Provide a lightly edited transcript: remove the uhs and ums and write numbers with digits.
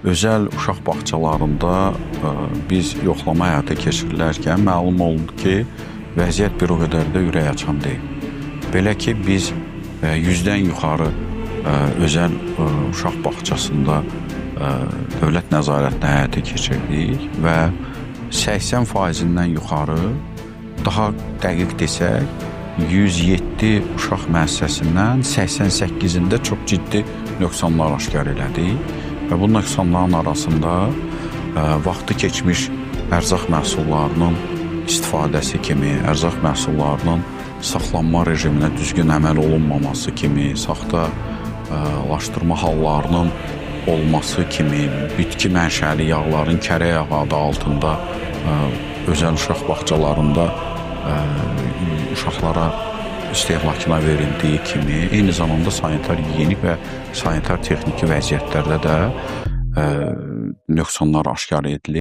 Özəl uşaq bağçalarında biz yoxlama həyata keçirilərkən məlum oldu ki, vəziyyət bir o qədər də ürək açan deyil. Belə ki, biz 100-dən yuxarı özəl uşaq bağçasında dövlət nəzarətini həyata keçirdik və 80%-dən yuxarı, daha dəqiq desək, 107 uşaq müəssisəsindən 88-də çox ciddi nöqsanlar aşkar elədik. Və bu nöqsanların arasında vaxtı keçmiş ərzaq məhsullarının istifadəsi kimi, ərzaq məhsullarının saxlanma rejiminə düzgün əməl olunmaması kimi, saxtalaşdırma hallarının olması kimi, bitki mənşəli yağların kərə yağı adı altında özəl uşaq bağçalarında uşaqlara istehlakına verildiyi kimi, eyni zamanda sanitar gigiyenik və sanitar texniki vəziyyətlərdə də nöqsanlar aşkar edilir.